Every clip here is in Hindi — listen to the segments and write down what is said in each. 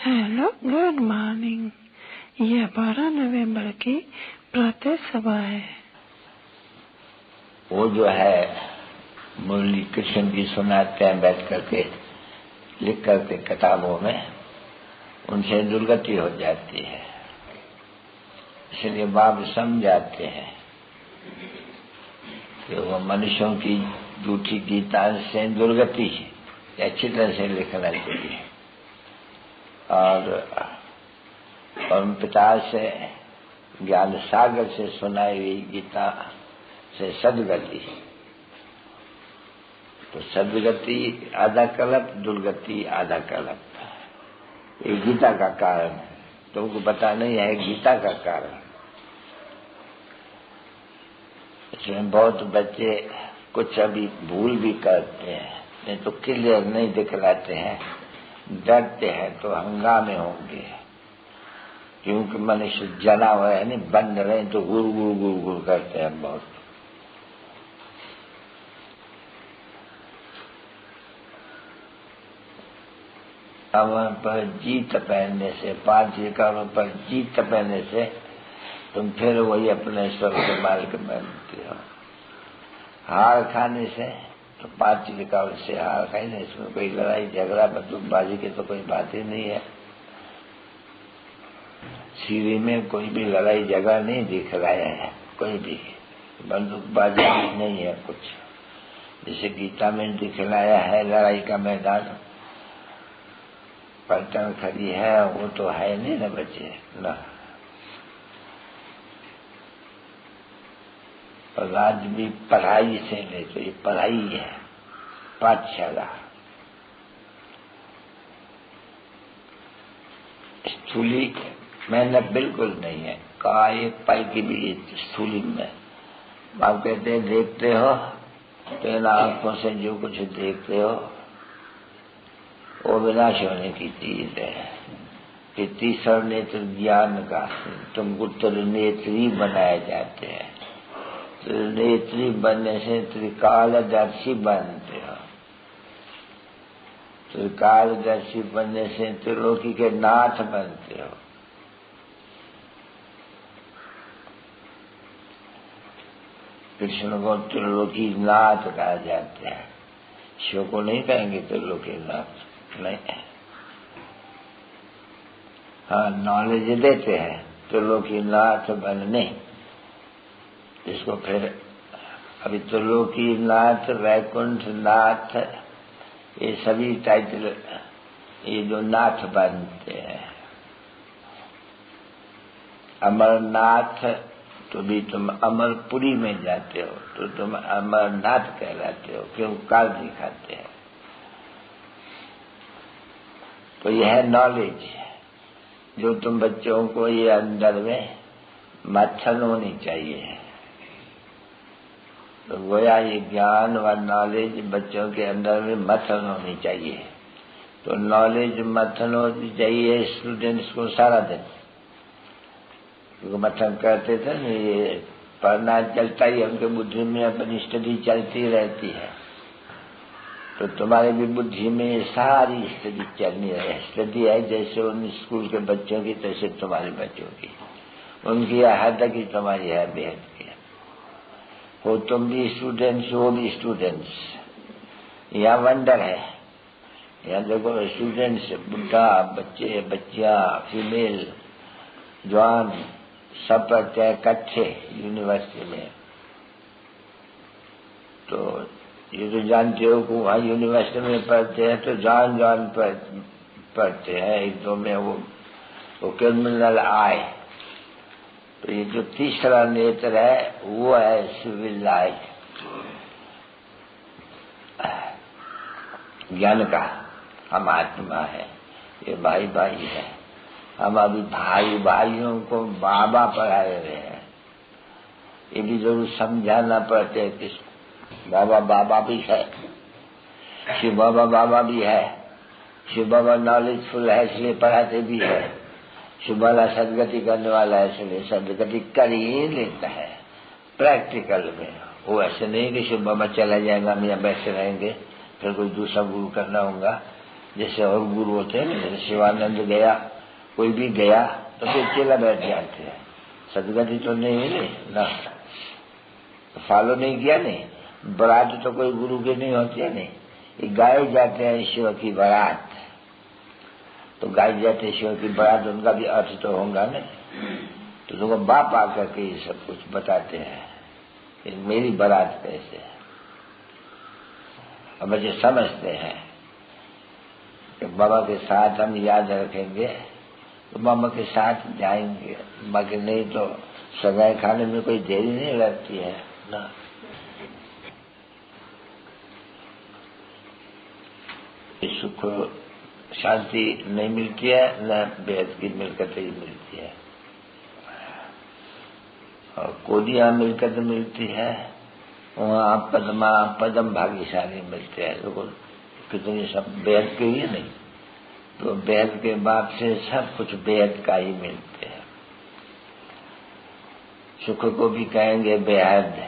Hello, good morning. यह 12 नवंबर की प्रातः सभा है। वो जो है मुरली कृष्ण जी सुनाते हैं बैठ करके, लिख करके किताबों में, उनसे दुर्गति हो जाती है। इसलिए बाप समझाते हैं कि वो मनुष्यों की झूठी गीता से दुर्गति अच्छी तरह से लिखना चाहिए और पिता से ज्ञान सागर से सुनाई हुई गीता से सदगति। तो सदगति आधा कल्प, दुर्गति आधा कल्प। ये गीता का कारण है, तुमको पता नहीं है गीता का कारण। इसमें बहुत बच्चे कुछ अभी भूल भी करते हैं, नहीं तो क्लियर नहीं दिखलाते हैं, डरते हैं तो हंगामे होंगे। क्योंकि मनुष्य जना हुआ है, नहीं बंद रहे तो गुर गुर गुर गुर करते हैं बहुत। अमर पर जीत पहनने से, 5 विकारों पर जीत पहनने से तुम फिर वही अपने स्वर्ग के मालिक बनते हो। हार खाने से तो 5 विकारों से हार खाई नहीं, इसमें कोई लड़ाई झगड़ा बंदूकबाजी की तो कोई बात ही नहीं है। सीरी में कोई भी लड़ाई झगड़ा नहीं दिख रहा है, कोई भी बंदूकबाजी नहीं है कुछ। जैसे गीता में दिखलाया है लड़ाई का मैदान, पलटन खड़ी है, वो तो है नहीं ना बच्चे ना। और आज भी पढ़ाई से ले तो ये पढ़ाई है, पाठशाला। स्थूली मेहनत बिल्कुल नहीं है, का एक पाई की भी स्थूली में। आप कहते हैं देखते हो तो इन आंखों से जो कुछ देखते हो वो विनाश होने की चीज है। कि तीसरा नेत्र ज्ञान का, तुमको त्रिनेत्री बनाए जाते हैं। त्रिनेत्री बनने से त्रिकालदर्शी बनते हो। त्रिकालदर्शी बनने से त्रिलोकी के नाथ बनते हो। कृष्ण को त्रिलोकी नाथ कहा जाता है, शिव को नहीं कहेंगे त्रिलोकी नाथ, नहीं। हाँ, नॉलेज देते हैं त्रिलोकी नाथ बनने, इसको फिर अभी त्रिलोकी नाथ, वैकुंठ नाथ, ये सभी टाइटल, ये जो नाथ बनते हैं। अमरनाथ तो भी तुम अमरपुरी में जाते हो तो तुम अमरनाथ कहलाते हो, क्यों काल दिखाते हैं। तो यह है नॉलेज जो तुम बच्चों को ये अंदर में मथन होनी चाहिए। तो गोया ये ज्ञान व नॉलेज बच्चों के अंदर में मथन होनी चाहिए। तो नॉलेज मथन होनी चाहिए स्टूडेंट्स को सारा दिन, क्योंकि मथन करते थे ना, ये पढ़ना चलता ही, उनके बुद्धि में अपनी स्टडी चलती रहती है। तो तुम्हारी भी बुद्धि में सारी स्टडी चलनी है। स्टडी है जैसे उन स्कूल के बच्चों की, तैसे तुम्हारे बच्चों की, उनकी हद तक ही तुम्हारी है बेहद की। हो तुम भी स्टूडेंट्स, वो भी स्टूडेंट्स। यहाँ वंडर है, यहाँ देखो स्टूडेंट्स, बुढ़ा, बच्चे, बच्चियां, फीमेल, जवान, सब पढ़ते हैं इकट्ठे यूनिवर्सिटी में। तो ये तो जानते हो कि वहाँ यूनिवर्सिटी में पढ़ते हैं तो जान जान पढ़ते हैं। एक दो में वो क्रिमिनल आए, तो ये जो तीसरा नेत्र है वो है सिविल आई, ज्ञान का। हम आत्मा है, ये भाई भाई है। हम अभी भाई भाइयों को बाबा पढ़ाए हुए हैं, ये भी जरूर समझाना पड़ता है कि बाबा बाबा भी है, शिव बाबा बाबा भी है। शिव बाबा नॉलेजफुल है इसलिए पढ़ाते भी है। शिव बाबा सदगति करने वाला है इसलिए सदगति कर ही लेता है प्रैक्टिकल में। वो ऐसे नहीं कि शिव बाबा चला जाएगा, हम यहाँ बैठे रहेंगे, फिर कोई दूसरा गुरु करना होगा। जैसे और गुरु होते हैं ना, जैसे शिवानंद गया, कोई भी गया तो फिर चेला बैठ जाते हैं। सदगति तो नहीं मिली ना, फॉलो नहीं किया नहीं, बारात तो कोई गुरु की नहीं होती है नहीं, ये गाए जाते हैं शिव की बारात। तो गाए जाते शिव की बारात, उनका भी अर्थ तो होगा ना। तो तुमको बाप आकर के ये सब कुछ बताते हैं कि मेरी बारात कैसे है। अब बच्चे समझते हैं कि बाबा के साथ हम याद रखेंगे तो बाबा के साथ जाएंगे, बाकी नहीं तो सगाई खाने में कोई देरी नहीं लगती है ना। सुख शांति नहीं मिलती है, न बेहद की मिलकत ही मिलती है। और कोदियां मिलकत मिलती है, वहाँ पदम भाग्यशाली मिलते हैं। लोग कितनी सब बेहद के ही नहीं, तो बेहद के बाद से सब कुछ बेहद का ही मिलते हैं। सुख को भी कहेंगे बेहद,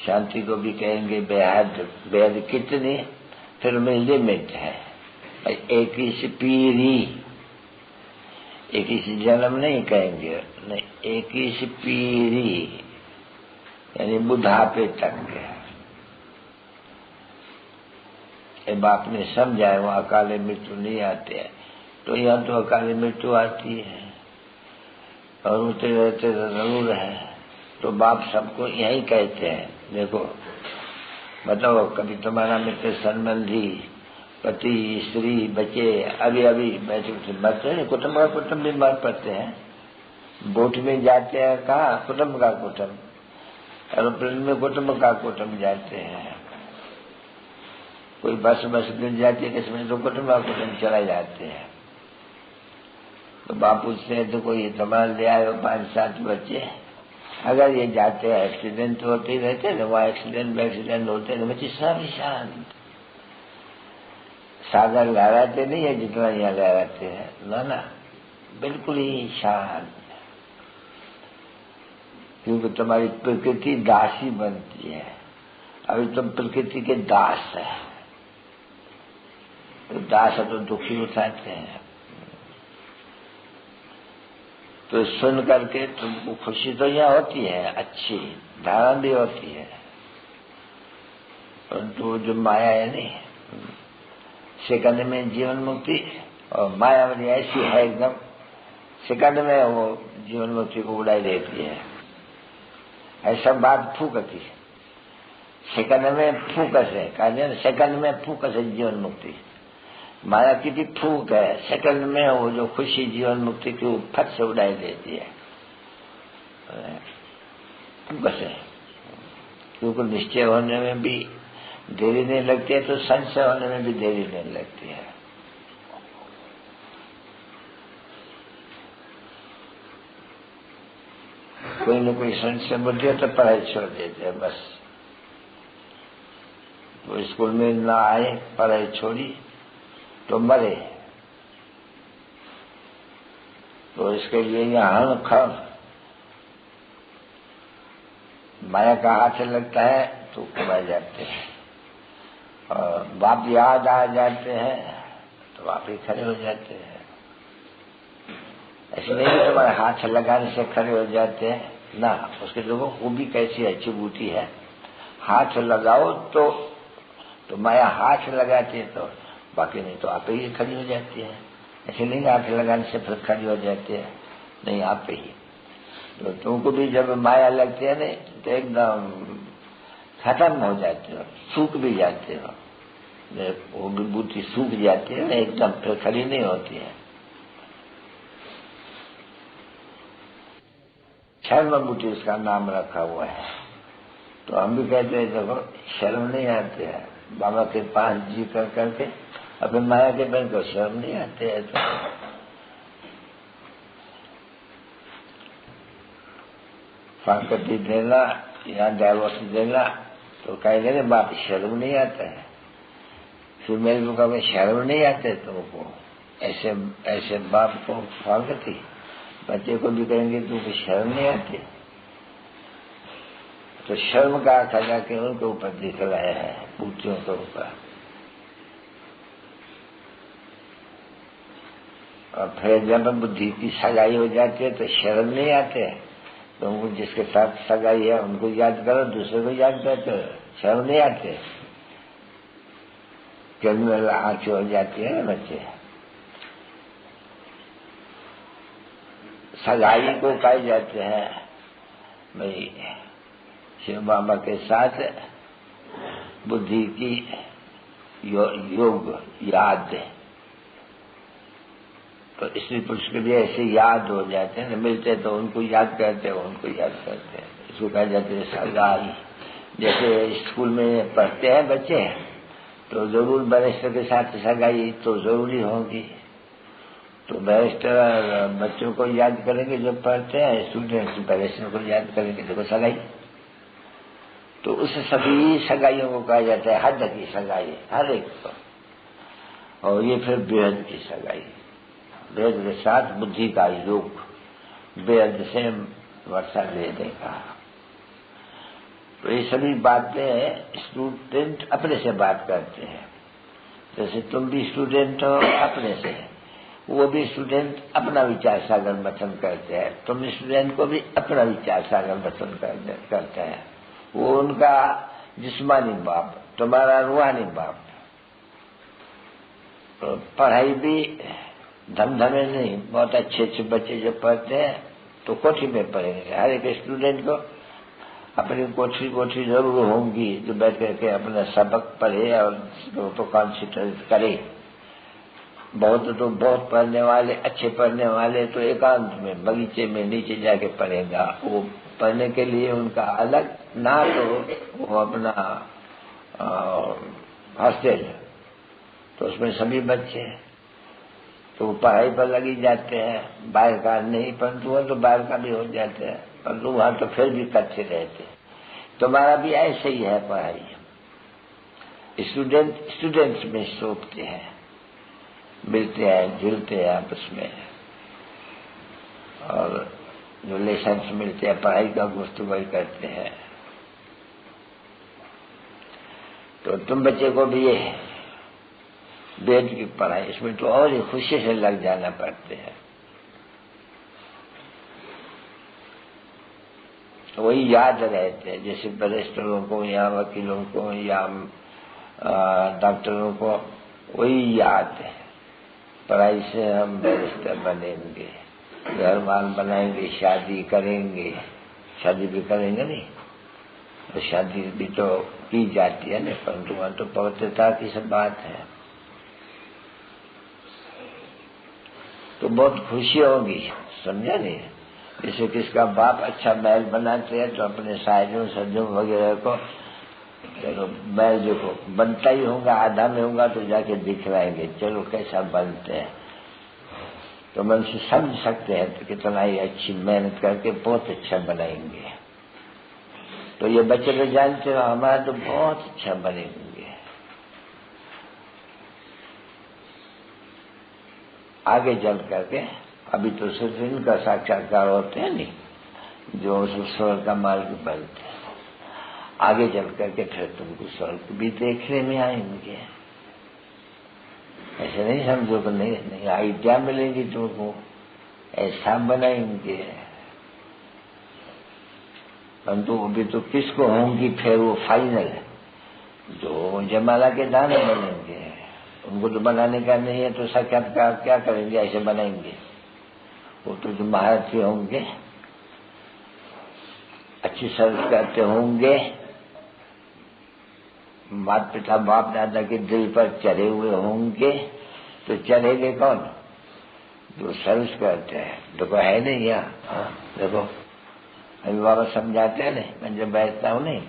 शांति को भी कहेंगे बेहद। बेहद कितनी, फिर में लिमिट है। एक ही से पीढ़ी, एक ही से जन्म नहीं कहेंगे, नहीं, एक ही से पीढ़ी यानी बुढ़ापे तक। बाप ने समझाया वो अकाले मृत्यु नहीं आते हैं, तो यहाँ तो अकाले मृत्यु आती है और उठते रहते तो जरूर है। तो बाप सबको यही कहते हैं, देखो बताओ, कभी तुम्हारा मित्र संबंधी, पति, स्त्री, बच्चे अभी बैठे मरते हैं, कुटुंब का कुटुंब भी मर पड़ते हैं। बोट में जाते हैं, कहा कुटुंब का कुटुंब, एरोप्लेन में कुटुंब का कुटुंब जाते हैं। कोई बस गिर जाती है किसमें, तो कुटुंब का कुटुंब चला जाते हैं। तो बाप पूछते हैं तो कोई तुम्हारा ले आए 5-7 बच्चे, अगर ये जाते हैं एक्सीडेंट होते ही रहते हैं, वहाँ एक्सीडेंट होते हैं, बच्चे सब शांत, सागर लहराते नहीं है जितना यहाँ लहराते हैं, ना बिल्कुल ही शांत। क्योंकि तुम्हारी प्रकृति दासी बनती है, अभी तुम प्रकृति के दास है, तो दास है तो दुखी उठाते हैं। तो सुन करके तुमको खुशी तो यहाँ होती है, अच्छी धारणा भी होती है, परंतु जो माया है नहीं, सेकंड में जीवन मुक्ति, और माया वाली ऐसी है एकदम, सेकंड में वो जीवन मुक्ति को उड़ाई देती है। ऐसा बात फूकती है, सेकंड में फूकस है, कहा सेकंड में फूकस है जीवन मुक्ति। माया की भी फूक है, सेकंड में वो जो खुशी जीवन मुक्ति की फट से उड़ाई देती है, फूकस है। क्योंकि निश्चय होने में भी देरी नहीं लगती है, तो संशय होने में भी देरी नहीं लगती है। कोई न कोई संशय बुद्धि हो तो पढ़ाई छोड़ देते हैं बस। तो स्कूल में ना आए, पढ़ाई छोड़ी तो मरे। तो इसके लिए यहाँ खर माया का हाथ लगता है तो कमाए जाते हैं, और बाप याद आ जाते हैं तो आप ही खड़े हो जाते हैं। ऐसे नहीं कि तुम्हारे हाथ लगाने से खड़े हो जाते हैं ना, उसके लोगों को भी कैसी अच्छी बूटी है, हाथ लगाओ तो माया हाथ लगाती है, तो बाकी नहीं तो आप ही खड़ी हो जाती है। ऐसे नहीं हाथ लगाने से फिर खड़ी हो जाती है, नहीं आप ही। तो तुमको भी जब माया लगती है नहीं तो एकदम खत्म हो जाते हो, सूख भी जाते हो, वो विभूति सूख जाती है ना एकदम, फिर खड़ी नहीं होती है। शर्म विभूति उसका नाम रखा हुआ है। तो हम भी कहते हैं देखो शर्म नहीं आते है, बाबा के पास जी कर करके अपने माया के बन को शर्म नहीं आते है। तो फांकती देना या डाइवोर्स देना तो कहेंगे ना बाप शर्म नहीं आता है। फिर मेरे को कभी शर्म नहीं आते तुमको, ऐसे बाप को फांकती, बच्चे को भी कहेंगे तुमको शर्म नहीं आती। तो शर्म का अर्थ जाके उनके ऊपर दिख रहे हैं, मूर्तियों के ऊपर। और फिर जब बुद्धि की सगाई हो जाती है तो शर्म नहीं आते है। तुमको जिसके साथ सगाई है उनको याद करो, दूसरे को याद करते शर्म नहीं आते। क्रिमिनल आंखें हो जाती है ना बच्चे। सगाई को कहे जाते हैं भाई शिव बाबा के साथ बुद्धि की योग याद, तो स्त्री पुरुष के लिए ऐसे याद हो जाते हैं, मिलते तो उनको याद करते हैं, उनको याद करते हैं। इसको कहा जाते हैं सगाई। जैसे स्कूल में पढ़ते हैं बच्चे तो जरूर बैरिस्टर के साथ सगाई तो जरूरी होगी, तो बैरिस्टर बच्चों को याद करेंगे जो पढ़ते हैं, स्टूडेंट्स बैरिस्टर को याद करेंगे, देखो सगाई। तो उस सभी सगाइयों को कहा जाता है हद की सगाई, हर एक को। और ये फिर बेहद की सगाई, बेहद के साथ बुद्धि का योग, बेहद से वर्षा लेने का। तो ये सभी बातें स्टूडेंट अपने से बात करते हैं। जैसे तुम भी स्टूडेंट हो अपने से, वो भी स्टूडेंट अपना विचार सागर मंथन करते हैं, तुम स्टूडेंट को भी अपना विचार सागर मंथन करते हैं। वो उनका जिस्मानी बाप, तुम्हारा रूहानी बाप। तो पढ़ाई भी धमधमे नहीं, बहुत अच्छे अच्छे बच्चे जो पढ़ते हैं तो कोठी में पढ़ेंगे। हर एक स्टूडेंट को अपनी कोठी जरूर होंगी जो बैठ करके अपना सबक पढ़े और तो कॉन्सेंट्रेट करे। बहुत पढ़ने वाले, अच्छे पढ़ने वाले तो एकांत में बगीचे में नीचे जाके पढ़ेगा। वो पढ़ने के लिए उनका अलग ना, तो वो अपना हॉस्टल, तो उसमें सभी बच्चे हैं तो पढ़ाई पर लगी जाते हैं। बाहर का नहीं, परंतु वो तो बाहर का भी हो जाते हैं, परंतु वहां तो फिर भी कच्चे रहते। तुम्हारा भी ऐसे ही है पढ़ाई। स्टूडेंट्स में सोचते हैं, मिलते हैं, जुलते हैं आपस में, और जो लेसन्स मिलते हैं पढ़ाई का गुफ्तगू करते हैं। तो तुम बच्चे को भी ये वेद की पढ़ाई, इसमें तो और ही खुशी से लग जाना पड़ते हैं। तो वही याद रहते हैं, जैसे बैरिस्टरों को या वकीलों को या डॉक्टरों को वही याद है। पढ़ाई से हम बैरिस्टर बनेंगे, घर बार बनाएंगे, शादी करेंगे। शादी भी करेंगे नहीं तो शादी भी तो की जाती है ना, परंतु वहां तो पवित्रता की सब बात है। तो बहुत खुशी होगी, समझा नहीं। जैसे किसका बाप अच्छा महल बनाते हैं तो अपने साइजों सज्जों वगैरह को, चलो महल जो बनता ही होगा, आधा में होगा तो जाके दिखलाएंगे, चलो कैसा बनते हैं। तो मन से समझ सकते हैं तो कितना ही अच्छी मेहनत करके बहुत अच्छा बनाएंगे। तो ये बच्चे लोग जानते हो हमारा तो बहुत अच्छा बनेंगे। आगे चल करके, अभी तो सिर्फ इनका साक्षात्कार होते हैं नहीं, जो स्वर्ग का मार्ग बनते हैं। आगे चल करके फिर तुमको स्वर्ग भी देखने में आएंगे। ऐसे नहीं समझो कि नहीं आइडिया मिलेगी तुमको, ऐसा बनाएंगे। परंतु अभी तो किसको होंगी फिर वो फाइनल, जो जमाला के दाने बनेंगे। उनको तो बनाने का नहीं है तो साक्षात्कार क्या करेंगे, ऐसे बनाएंगे। वो तो जो महारथी होंगे, अच्छी सर्विस करते होंगे, माता पिता बाप दादा के दिल पर चढ़े हुए होंगे। तो चढ़ेंगे कौन, जो सर्विस करते हैं। देखो है नहीं यहाँ, देखो अभी बाबा समझाते हैं नहीं, मैं जब बैठता हूँ नहीं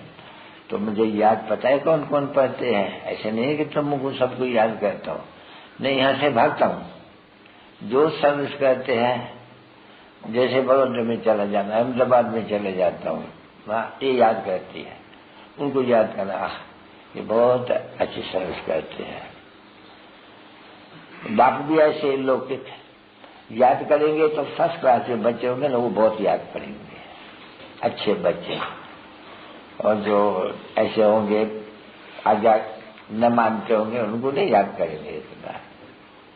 तो मुझे याद पता है कौन कौन पढ़ते हैं। ऐसे नहीं है कि तुमको सबको याद करता हूँ, नहीं, यहाँ से भागता हूँ। जो सर्विस करते हैं, जैसे बड़ौदा में चला जाना, अहमदाबाद में चले जाता हूँ, वहाँ ये याद करती है, उनको याद करना, ये बहुत अच्छी सर्विस करते हैं। बाप भी ऐसे लौकिक याद करेंगे तो फर्स्ट क्लास के बच्चे होंगे ना, वो बहुत याद करेंगे, अच्छे बच्चे। और जो ऐसे होंगे आजा न मानते होंगे, उनको नहीं याद करेंगे इतना।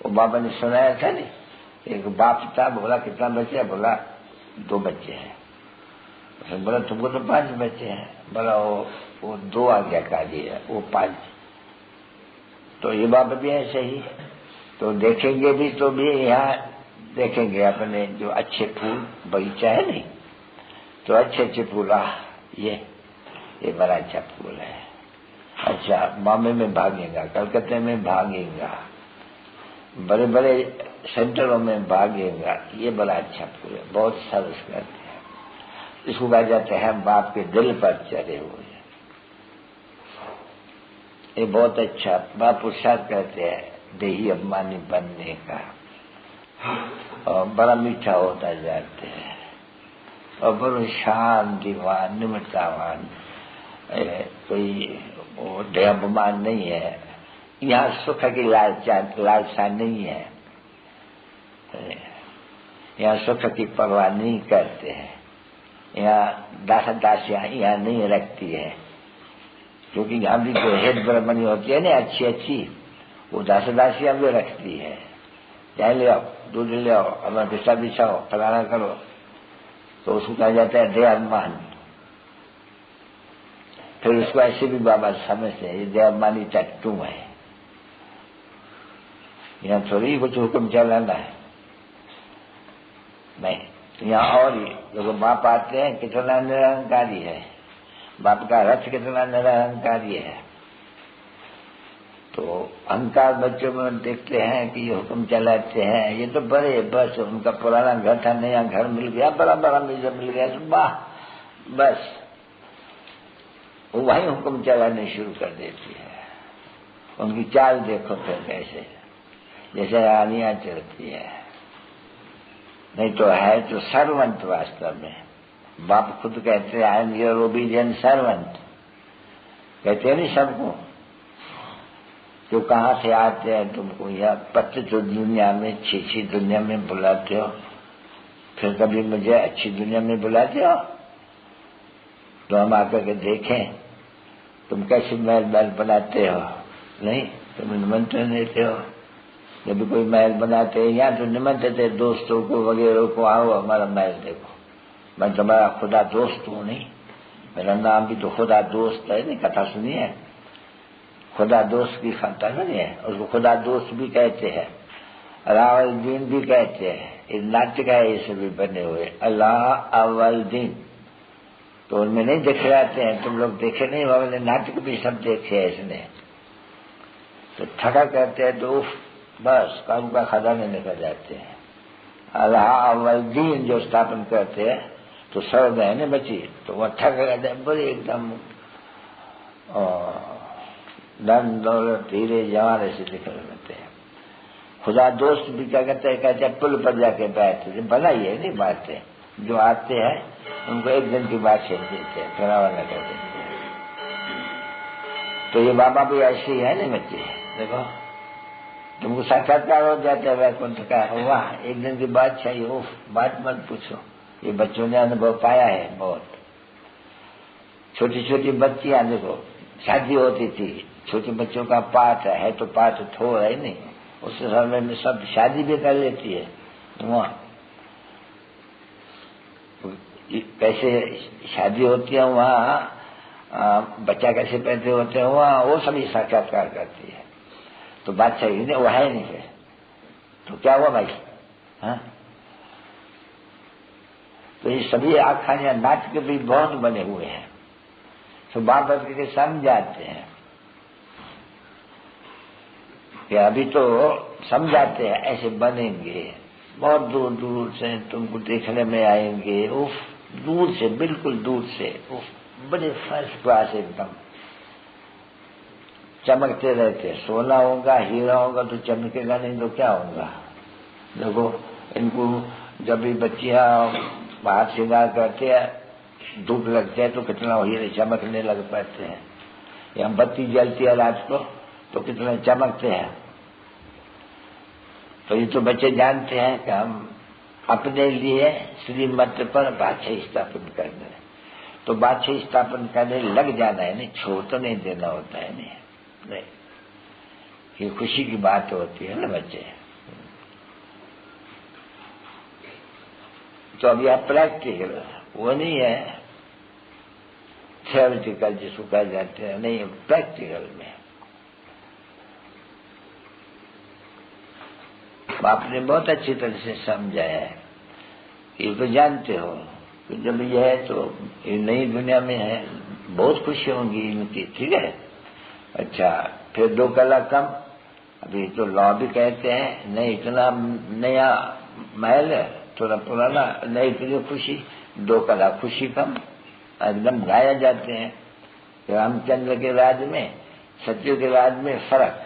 वो बाबा ने सुनाया था नहीं, एक बाप था, बोला कितना बच्चे हैं? बोला 2 बच्चे हैं। उसने बोला तुमको तो 5 बच्चे हैं। बोला वो 2 आज्ञाकारी है, वो 5। तो ये बाप भी ऐसे ही, तो देखेंगे भी तो भी यहाँ देखेंगे अपने जो अच्छे फूल बगीचा है नहीं, तो अच्छे फूल, ये बड़ा अच्छा फूल है, अच्छा बॉम्बे में भागेगा, कलकत्ते में भागेगा, बड़े बड़े सेंटरों में भागेगा, ये बड़ा अच्छा फूल है, बहुत सर्विस करते हैं। इसको कहा जाते हैं बाप के दिल पर चढ़े हुए। ये बहुत अच्छा बाप पुरुषार्थ करते हैं देही अभिमानी बनने का, और बड़ा मीठा होता जाते हैं, और बड़े शांतिवान निमित्तावान, कोई वो देहाभिमान नहीं है। यहाँ सुख की लालसा नहीं है, यहाँ सुख की परवाह नहीं करते हैं। यहाँ दास दासियां यहाँ नहीं रखती है, क्योंकि यहाँ भी जो हेड ब्राह्मणी होती है ना अच्छी, वो दास दासियां भी रखती है। चाहे ले आओ, दूध ले आओ, अपना पिस्ता बिछाओ, फलाना करो, तो उसको कहा जाता है देहाभिमान। फिर उसको ऐसे भी बाबा समझते हैं ये देहाभिमानी टट्टू है, यहाँ थोड़ी कुछ हुक्म चलाना है, नहीं। यहाँ और ही लोग बाप आते हैं, कितना निरहंकारी है, बाप का रथ कितना निरहंकारी है। तो अहंकार बच्चों में देखते हैं कि ये हुक्म चलाते हैं, ये तो बड़े, बस उनका पुराना घर था, नया घर मिल गया, बड़ा मिल गया, तो वाह, बस वो वही हुक्म चलाने शुरू कर देती है। उनकी चाल देखो फिर कैसे, जैसे रानियां चलती है। नहीं तो है तो सर्वंट वास्तव में। बाप खुद कहते हैं I am your obedient servant, कहते हैं नहीं सबको, जो कहाँ से आते हैं तुमको यह पत्र जो दुनिया में अच्छी दुनिया में बुलाते हो, फिर कभी मुझे अच्छी दुनिया में बुलाते हो तो हम आकर के देखें तुम कैसे महल बनाते हो। नहीं, तुम निमंत्रण देते हो, जब कोई महल बनाते हैं यहाँ तो निमंत्रण देते दोस्तों को वगैरह को, आओ हमारा महल देखो, मैं तुम्हारा खुदा दोस्त हूँ। नहीं, मेरा नाम भी तो खुदा दोस्त है, नहीं कथा सुनी है, खुदा दोस्त की खाता नहीं है, उसको खुदा दोस्त भी कहते हैं, अलाउल दीन भी कहते हैं। ये नाटक है, ये सभी बने हुए अल्लाह अव्वल दीन, तो उनमें नहीं दिखलाते हैं, तुम लोग देखे नहीं, वाले नाटक भी सब देखे हैं इसने। तो ठगा करते हैं तो बस काम का खजाने निकल जाते हैं। अल्लाह अव्वल दीन जो स्थापन करते हैं तो सर्व है न बची, तो वह ठग बड़े एकदम धन दौलत हीरे जवान ऐसे निकल रहते हैं। खुदा दोस्त भी क्या कहते हैं, कहते हैं पुल पर जाके बैठते, बनाइए नहीं बातें, जो आते हैं उनको एक दिन की बात छेड़ देते हैं, फिर आवाज कर देते हैं। तो ये बाबा भी ऐसे ही है नहीं बच्चे, देखो तुमको साक्षात्कार हो जाता है वैकुंठ का, वाह एक दिन की बात चाहिए, उफ बात मत पूछो। ये बच्चों ने अनुभव पाया है बहुत। छोटी छोटी बच्चियां देखो, शादी होती थी, छोटे बच्चों का पाठ है तो पाठ थोड़ा है नहीं, उस समय में सब शादी भी कर लेती है। वहाँ कैसे शादी होती है, वहाँ बच्चा कैसे पैदा होते हैं, वहाँ वो सभी साक्षात्कार करती है। तो बात सही नहीं, वो है नहीं है, तो क्या हुआ भाई? हाँ, तो ये सभी आखानियां नाटक भी बहुत बने हुए हैं, तो बाप के समझाते हैं कि अभी तो समझाते हैं ऐसे बनेंगे, बहुत दूर दूर से तुमको देखने में आएंगे, उफ दूर से, बिल्कुल दूर से, उफ बड़े फर्स्ट क्लास एकदम चमकते रहते। सोना होगा हीरा होगा तो चमकेगा, नहीं तो क्या होगा। देखो इनको जब भी बच्चियां बाहर श्रृंगार करते हैं, धूप लगते हैं तो कितना हीरे चमकने लग पाते हैं, या बत्ती जलती है रात को तो कितने चमकते हैं। तो ये तो बच्चे जानते हैं कि हम अपने लिए श्रीमत पर बादशाही स्थापन करना है, तो बादशाही स्थापन करने लग जाना है, नहीं छोड़ तो नहीं देना होता है। नहीं, ये खुशी की बात होती है ना बच्चे। तो अब यह प्रैक्टिकल, वो नहीं है थियोरिटिकल जिसको कह जाते हैं, नहीं, प्रैक्टिकल में। आपने बहुत अच्छी तरह से समझाया है। ये तो जानते हो कि जब यह है तो ये नई दुनिया में है, बहुत खुशी होंगी इनकी, ठीक है। अच्छा, फिर 2 कला कम, अभी तो लॉ भी कहते हैं नहीं इतना नया महल है, थोड़ा पुराना, नहीं इतनी खुशी, 2 कला खुशी कम, एकदम गाया जाते हैं। रामचंद्र के राज में, सत्य के राज में फर्क,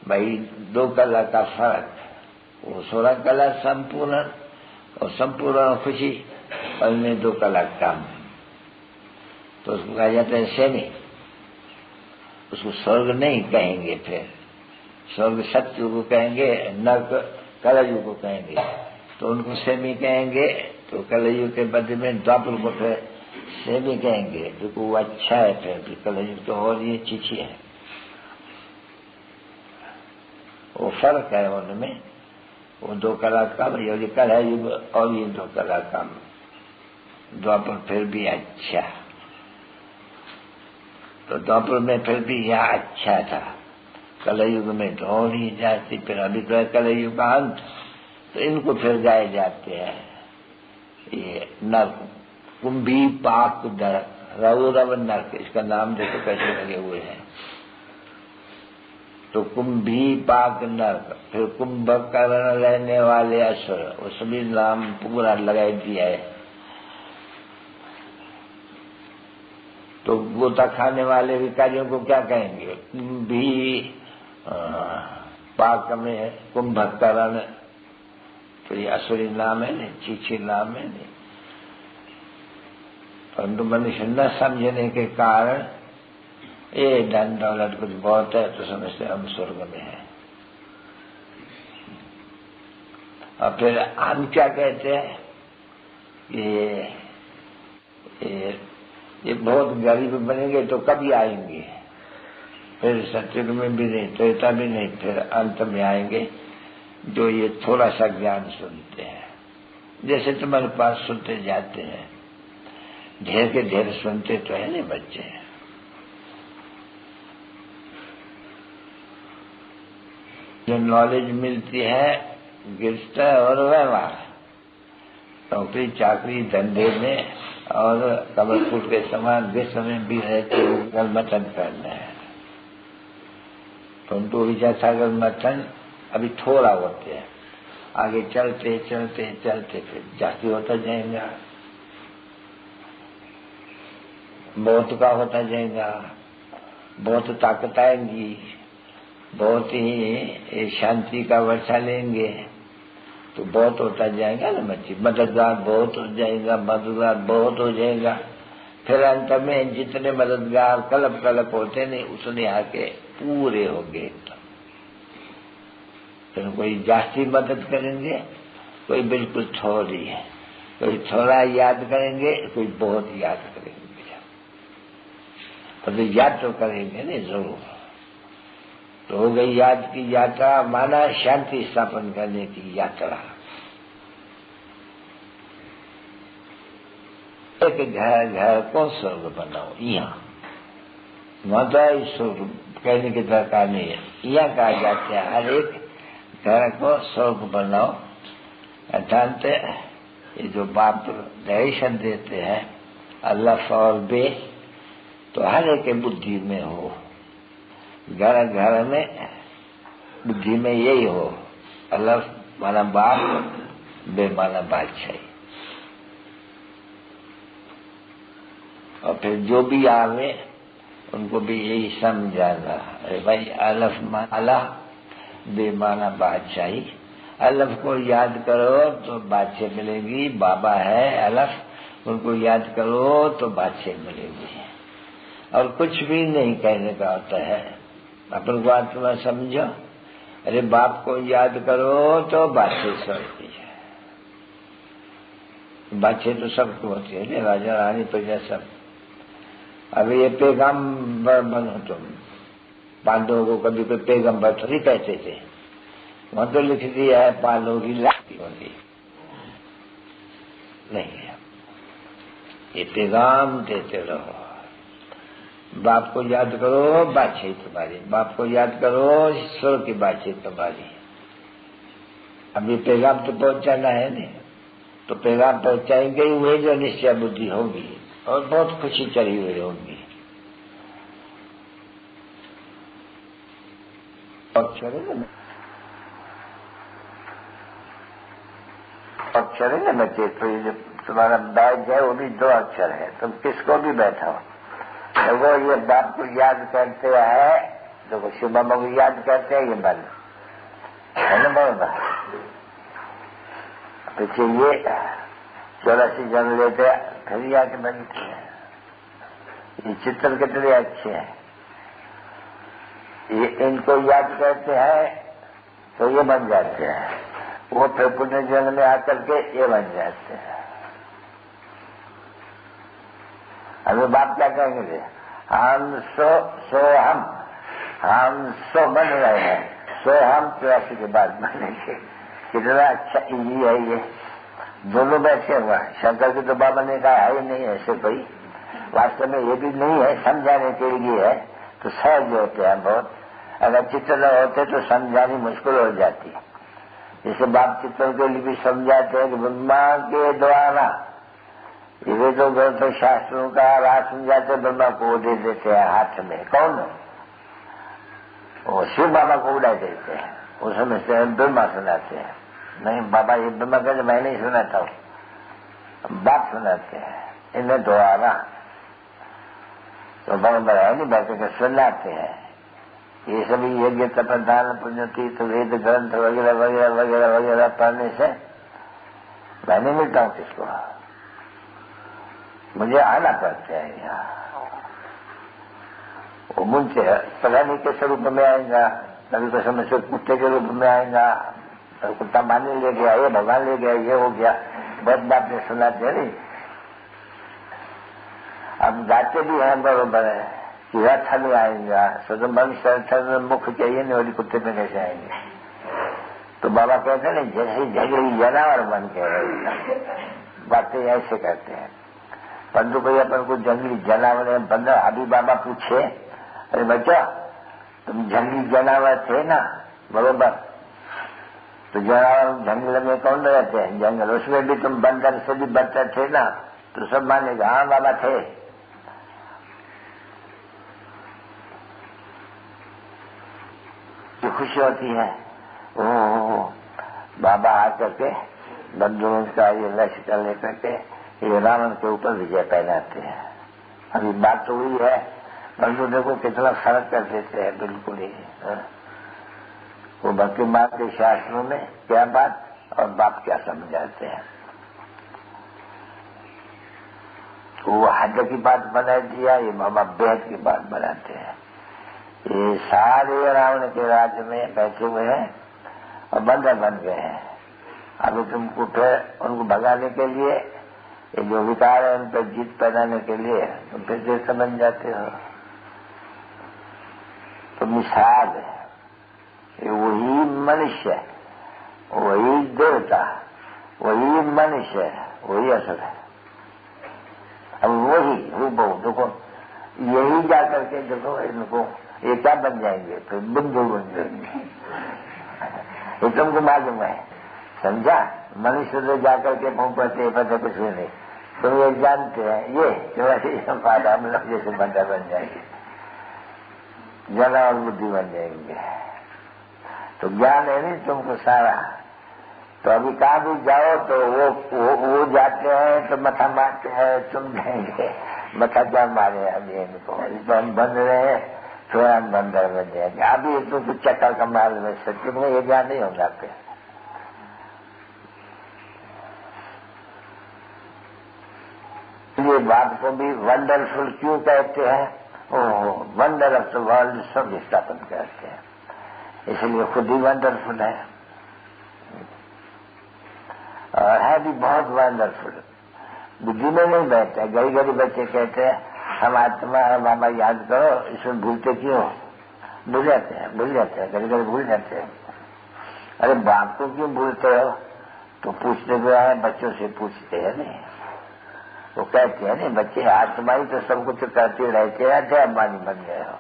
भाई 2 कला का फर्क, वो 16 कला संपूर्ण और संपूर्ण खुशी, और इनमें 2 कला कम, तो उसको कहा जाता है सेमी। उसको स्वर्ग नहीं कहेंगे, फिर स्वर्ग सत्य को कहेंगे, नरक कलयुग को कहेंगे, तो उनको सेमी कहेंगे। तो कलयुग के बदले में द्वापर को फिर सेमी कहेंगे, क्योंकि वो अच्छा है। फिर भी कलयुग तो और ये चीची है, वो फर्क है उनमें। वो 2 कला कम, ये कलयुग और ये 2 कला कम, द्वापर फिर भी अच्छा। तो द्वापर में फिर भी यह अच्छा था, कलयुग में तो और ही जाती। फिर अभी तो कलयुग का अंत, तो इनको फिर गाए जाते हैं ये नरक, कुंभी पाक नरक, रौरव नरक, इसका नाम देखो कैसे लगे हुए हैं। तो कुंभी पाक नरक, फिर कुंभकर्ण रहने वाले असुर, वो सभी नाम पूरा लगा दिया है। तो गोता खाने वाले भिखारियों को क्या कहेंगे? कुंभी पाक में कुंभकर्ण, तो ये असुरी नाम है, नहीं चीची नाम है, नहीं। परंतु मनुष्य न समझने के कारण ये धन दौलत कुछ बहुत है तो समझते हम स्वर्ग में हैं। और फिर हम क्या कहते हैं, ये बहुत गरीब बनेंगे तो कभी आएंगे, फिर सत्युग में भी नहीं, त्रेता भी नहीं, फिर अंत में आएंगे जो ये थोड़ा सा ज्ञान सुनते हैं। जैसे तुम्हारे पास सुनते जाते हैं, ढेर के ढेर सुनते तो है नहीं बच्चे। जो नॉलेज मिलती है गृहस्थ और व्यवहार, नौकरी चाकरी धंधे में और कमलपुर के समान विश्व में भी रहते हुए मथन करना है। परंतु विचार मथन अभी थोड़ा होते हैं, आगे चलते चलते चलते फिर जाति होता जाएगा, बहुत का होता जाएगा, बहुत ताकत आएंगी, बहुत ही शांति का वर्षा लेंगे तो बहुत होता जाएगा ना बच्ची, मददगार बहुत हो जाएगा, मददगार बहुत हो जाएगा। फिर अंत में जितने मददगार कल्प कल्प होते नहीं उतने आके पूरे हो गए। फिर कोई जास्ती मदद करेंगे, कोई बिल्कुल थोड़ी है, कोई थोड़ा याद करेंगे, कोई बहुत याद करेंगे। तो याद तो करेंगे नहीं जरूर। तो हो गई याद की यात्रा, माना शांति स्थापन करने की यात्रा। एक घर घर को स्वर्ग बनाओ, यहाँ माता स्वर्ग कहने की दरकार नहीं है, यहाँ कहा जाता है हर एक घर को स्वर्ग बनाओ। अर्थात ये जो बाप डायरेक्शन देते हैं अल्लाह और बे, तो हर एक के बुद्धि में हो, घर घर में बुद्धि में यही हो, अल्लाह माना बाप, बे माना बादशाही। और फिर जो भी आवे उनको भी यही समझाना, अरे भाई अलफ माना बे माना बादशाही। अलफ को याद करो तो बादशाह मिलेगी, बाबा है अलफ, उनको याद करो तो बादशाह मिलेगी। और कुछ भी नहीं कहने का होता है, अपन को आत्मा समझो, अरे बाप को याद करो तो बादशाह स्वर्ग है। बादशाह तो सबको होती है ना, राजा रानी प्रजा सब। अभी ये पैगंबर बनो तुम, पांडवों को कभी कोई पैगंबर थोड़ी कहते थे, वहां तो लिख दिया है पांडवों की लाठी होगी। नहीं है। ये पैगाम देते रहो, बाप को याद करो, बातचीत तुम्हारी, बाप को याद करो, ईश्वर की बातचीत तुम्हारी। अभी पैगाम तो पहुंचाना है नहीं, तो पैगाम पहुंचाएंगे ही वही जो निश्चय बुद्धि होगी और बहुत खुशी चढ़ी हुई होगी। अक्षर है ना बच्चे, तो ये जो तुम्हारा बैठ है वो भी 2 अक्षर है। तुम किसको भी बैठाओ, तो वो ये बाप को याद करते हैं, देखो शिव बाबा को याद करते हैं, ये बंद है ना बाबा। पीछे ये 84 जन लेते फिर आके बनते हैं। ये चित्र कितने अच्छे हैं, ये इनको याद करते हैं तो ये बन जाते हैं, वो फिर पुनर्जन्म में आकर के ये बन जाते हैं। अभी बाप क्या कहेंगे, हम सो बन रहे हैं, सो हम 84 के बाद बनेंगे। कितना अच्छा इजी है ये, दोनों बैठे हुआ। शंकर की तो बाबा ने कहा है ही नहीं ऐसे कोई, वास्तव में ये भी नहीं है, समझाने के लिए है, तो सहज होते हैं बहुत। अगर चित्र न होते तो समझानी मुश्किल हो जाती है। जैसे बाप चित्रों के लिए भी समझाते हैं कि ब्रह्मा के द्वारा, ये तो ग्रंथ शास्त्रों का राज समझाते, ब्रह्मा को दे देते हैं हाथ में। कौन? वो शिव बाबा को उड़ा देते हैं, वो समझते हैं ब्रह्मा सुनाते हैं। नहीं बाबा, ये ब्रह्मा कहते मैं नहीं सुनाता हूँ, बाप सुनाते हैं इन्हें द्वारा। तो बराबर है नहीं, बैठे के सुनाते हैं। ये सभी यज्ञ तपदान पुण्य तीर्थ वेद ग्रंथ वगैरह वगैरह वगैरह वगैरह पढ़ने से मैं नहीं मिलता हूँ किसको, मुझे आना पड़ता है यहाँ। वो मुझसे पता नहीं किस रूप में आएगा, कभी तो समय से कुत्ते के रूप में आएगा, तो कुत्ता माने ले गया, ये भगवान ले गया, ये हो गया, बहुत बात में सुनाते हैं। नहीं अब जाते भी हैं बरोबर है कि रथ में आएगा, सदन मनुष्य मुख चाहिए नहीं, और कुत्ते में कैसे आएंगे। तो बाबा कहते हैं ना, जैसे झगड़ी जानवर बन के बातें ऐसे करते हैं। परंतु भाई अपन को जंगली जानवर बंदर, अभी बाबा पूछे, अरे बच्चा तुम जंगली जानवर थे ना, बरोबर, तो जानवर जंगल में कौन रहते हैं, जंगल, उसमें भी तुम बंदर से भी बदतर थे ना, तो सब मानेगा हाँ बाबा थे। जो खुशी होती है, ओ बाबा आकर के बंधुओं का ये लक्ष्य कर लेकर के ये रावण के ऊपर विजय पहनाते हैं। अभी बात तो हुई है, बंधु देखो कितना फर्क कर देते हैं बिल्कुल ही। वो भक्ति मार्ग के शास्त्रों में क्या बात और बाप क्या समझाते हैं, वो हद की बात बना दिया, ये बाबा बेहद की बात बनाते हैं। ये सारे रावण के राज्य में बैठे हुए हैं और बंदर बन गए हैं। अभी तुमको फिर उनको भगाने के लिए, ये जो विकार है उन पर जीत पैदाने के लिए तुम फिर जैसे बन जाते हो। तो मिसाल है, ये वही मनुष्य, वही देवता, वही मनुष्य, वही असल है। अब वही रूप देखो, यही जाकर के देखो इनको ये क्या बन जाएंगे, तो बुद्धू बन जाएंगे। ये तुमको मालूम है, समझा। मनुष्य तो जाकर के मुंह पते कुछ भी नहीं, तुम ये जानते हैं, ये फायदा हम लोग जैसे बंदा बन जाएंगे, जना और बुद्धि बन जाएंगे। तो ज्ञान है नहीं तुमको सारा। तो अभी कहाँ भी जाओ तो वो जाते हैं तो मथा मारते हैं, तुम जाएंगे मथा क्या मारे अभी इनको, तो हम बन रहे हैं तो हम बंदर बन जाएंगे। अभी तो कुछ चक्कर का माल में सच्ची में ये ज्ञान नहीं होगा पे। ये बात को भी वंडरफुल क्यों कहते हैं, ओह वंडर ऑफ द वर्ल्ड सब स्थापन करते हैं, इसलिए खुद ही वंडरफुल है और है भी बहुत वंडरफुल। बुद्धि में नहीं बैठता, गरीब गरीब बच्चे कहते हैं हम आत्मा बाबा याद करो, इसमें भूलते क्यों, भूल जाते हैं गरीब गरीब भूल जाते हैं। अरे बाप को क्यों भूलते हो, तो पूछते हुए हैं, बच्चों से पूछते हैं नहीं, वो कहते हैं नहीं बच्चे आत्मा ही तो सब कुछ करते रहते हैं, जय अम्बानी बन गए हो।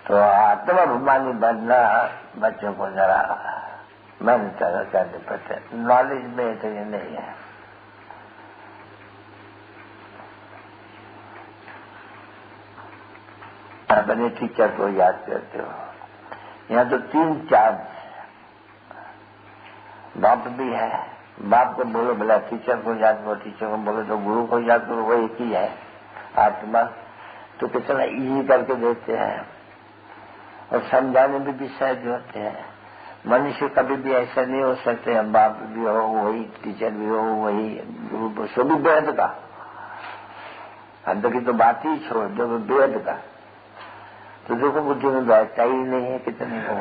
तो आत्माभिमानी बनना बच्चों को जरा मेहनत करनी पड़ती है, नॉलेज में तो ये नहीं है। अपने टीचर को याद करते हो, यहाँ तो 3 चार्ज, बाप भी है, बाप को बोलो भला टीचर को याद करो, टीचर को बोलो तो गुरु को याद करो, वो एक ही है आत्मा। तो कितना इजी करके देते हैं और समझाने में भी सहज होते हैं। मनुष्य कभी भी ऐसा नहीं हो सकते, हम बाप भी हो वही, टीचर भी हो वही, गुरु सो भी बेहद का, अंदर की तो बात ही छोड़ दो, बेहद का। तो देखो बुद्धि में बैठता ही नहीं है कितने को,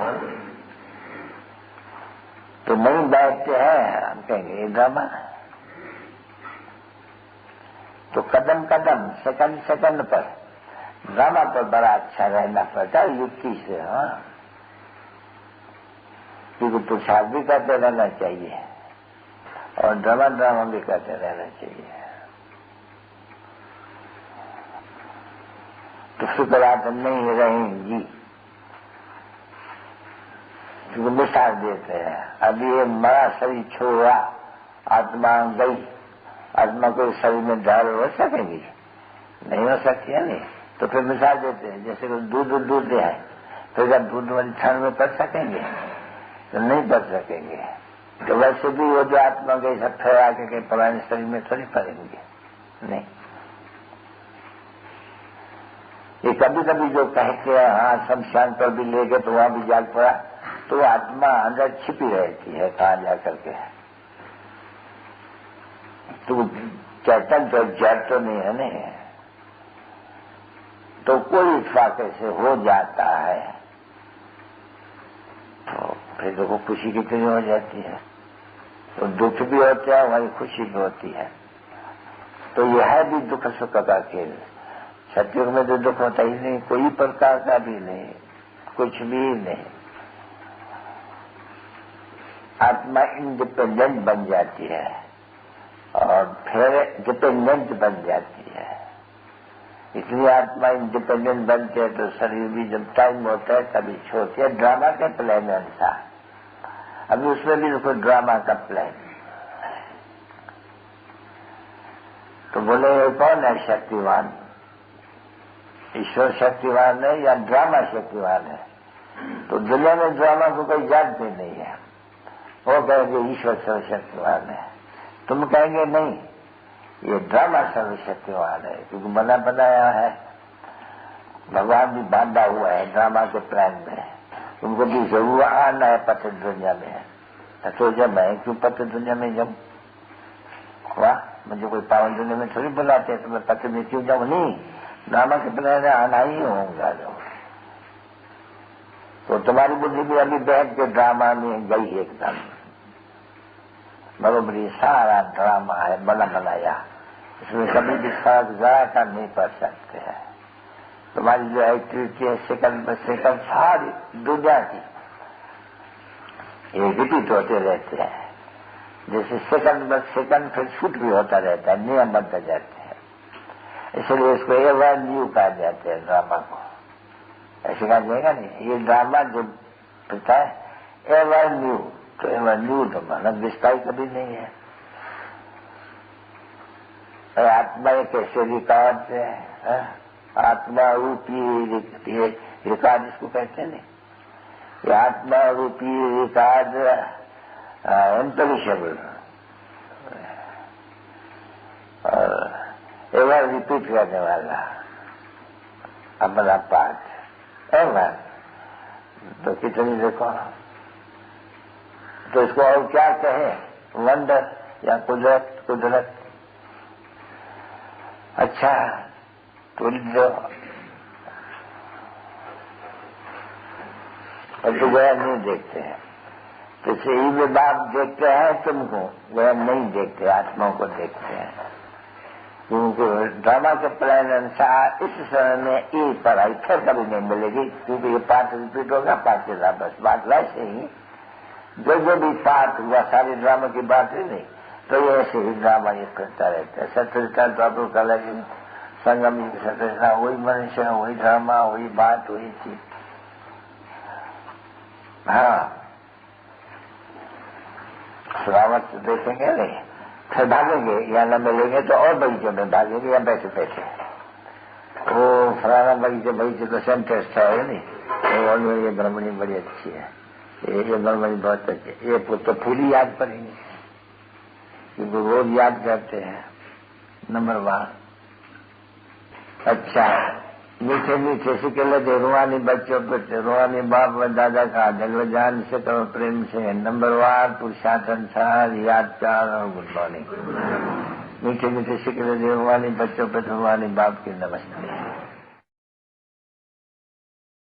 तो नहीं बैठते हैं, हम कहेंगे ये ड्रामा। तो कदम कदम सेकंड सेकंड पर ड्रामा पर बड़ा अच्छा रहना पड़ता है युक्ति से। हाँ, क्योंकि पुरुषार्थ भी करते रहना चाहिए और ड्रामा भी करते रहना चाहिए। तो शुक्रात नहीं रहेंगी, क्योंकि मिसाल देते हैं। अभी ये मरा शरीर छोड़ा, आत्मा गई, आत्मा को शरीर में डाल हो सकेगी? नहीं हो सकती है नहीं। तो फिर मिसाल देते हैं, जैसे दूध है, तो जब दूध वाली ठंड में पढ़ सकेंगे? तो नहीं पढ़ सकेंगे। तो वैसे भी वो जो आत्मा गई सब फैला के पुराने शरीर में थोड़ी पड़ेंगे, नहीं। ये कभी कभी जो कहते हैं हाँ शमशान पर भी ले गए तो वहां भी जाग पड़ा, तो आत्मा अंदर छिपी रहती है कहाँ जा करके। तो चैतन्य तो जड़ तो नहीं है नहीं, तो कोई इत्फाक से हो जाता है तो फिर देखो खुशी कितनी हो जाती है। तो दुख भी होता है वही खुशी भी होती है। तो यह है भी दुख सुख का खेल। सत्युग में तो दुख होता ही नहीं, कोई प्रकार का भी नहीं, कुछ भी नहीं। आत्मा इंडिपेंडेंट बन जाती है और फिर डिपेंडेंट बन जाती है। इसलिए आत्मा इंडिपेंडेंट बनती है तो शरीर भी जब टाइम होता है तभी छोड़ती है, ड्रामा के प्लान अनुसार। अभी उसमें भी देखो ड्रामा का प्लान। तो बोले कौन है शक्तिवान? ईश्वर शक्तिवान है या ड्रामा शक्तिवान है? तो दुनिया में ड्रामा को कोई जानते नहीं है। वो कहेंगे ईश्वर सर्वशक्तिवान है, तुम कहेंगे नहीं ये ड्रामा सर्वशक्तिवान है, क्योंकि बना बनाया है। भगवान भी बांधा हुआ है ड्रामा के प्लान में, उनको भी जरूर आना है पत्र दुनिया में। तो जब मैं क्यों पत्र दुनिया में जाऊं? वाह, मुझे कोई पावन दुनिया में थोड़ी बुलाते हैं, तो मैं पत्र में क्यों जाऊं? नहीं, ड्रामा के प्लान में आना ही होगा। तो तुम्हारी बुद्धि भी अभी बैठ के ड्रामा में गई एकदम, बरोबरी सारा ड्रामा है बना बनाया, इसमें कभी भी फर्क जरा का नहीं पड़ सकते हैं। तुम्हारी जो एक्टिविटी है सेकंड पर सेकंड सारी दुनिया की ये रिपीट होते रहते हैं। जैसे सेकंड पर सेकंड फिर छूट भी होता रहता है, नियम बनते जाते हैं। इसलिए इसको एवर न्यू कहा जाते हैं ड्रामा को। ऐसे कहा जाएगा नहीं, ये ड्रामा जो प्रथा है एवर न्यू, तो एवर न्यू तो मानव विस्तार कभी नहीं है। और आत्मा एक ऐसे रिकॉर्ड है, आत्मा रूपी रिकॉर्ड इसको कहते हैं। ये आत्मा रूपी रिकॉर्ड इम्पेरिशेबल और एवर रिपीट करने वाला अपना पाठ एवर। तो कितनी देखो, तो इसको और क्या कहें, वंडर या कुदरत? कुदरत अच्छा तो जो और तो गया नहीं देखते हैं, तो सही में बाप देखते हैं तुमको, गया नहीं देखते, आत्माओं को देखते हैं। क्योंकि ड्रामा के प्लान अनुसार इस समय में ये पढ़ाई फिर कभी नहीं मिलेगी, क्योंकि ये पाठ रिपीट होगा, पाठ चला बस। बात वैसे ही जो भी साथ हुआ सारी ड्रामा की बात है नहीं, तो ये ऐसे ही ड्रामा ये करता रहता है। सतृष्टा तो आपको कल संगम की सतृष्टा, वही मनुष्य, वही ड्रामा, वही बात, वही चीज। हाँ, श्रावक देखेंगे नहीं, फिर भागेंगे, या न मिलेंगे तो और बगीचों में भागेंगे, या बैठे बैठे वो फलाना बगीचे तो सेंटर था है नहीं, तो ये ब्रह्मणी बड़ी अच्छी है, ये ब्रह्मणी बहुत अच्छी है, ये तो फूली याद पड़ेंगे क्योंकि रोज याद करते हैं। नंबर 1। अच्छा, मीठे मीठे सिकले दे रूहानी बच्चों पे रूहानी बाप व दादा का दिल व जान से करो प्रेम से। नंबर 1 पुरुषार्थ अनुसार याद प्यार और गुड मॉर्निंग। मीठे मीठे सिकले दे रूहानी बच्चों पे रूहानी बाप की नमस्ते।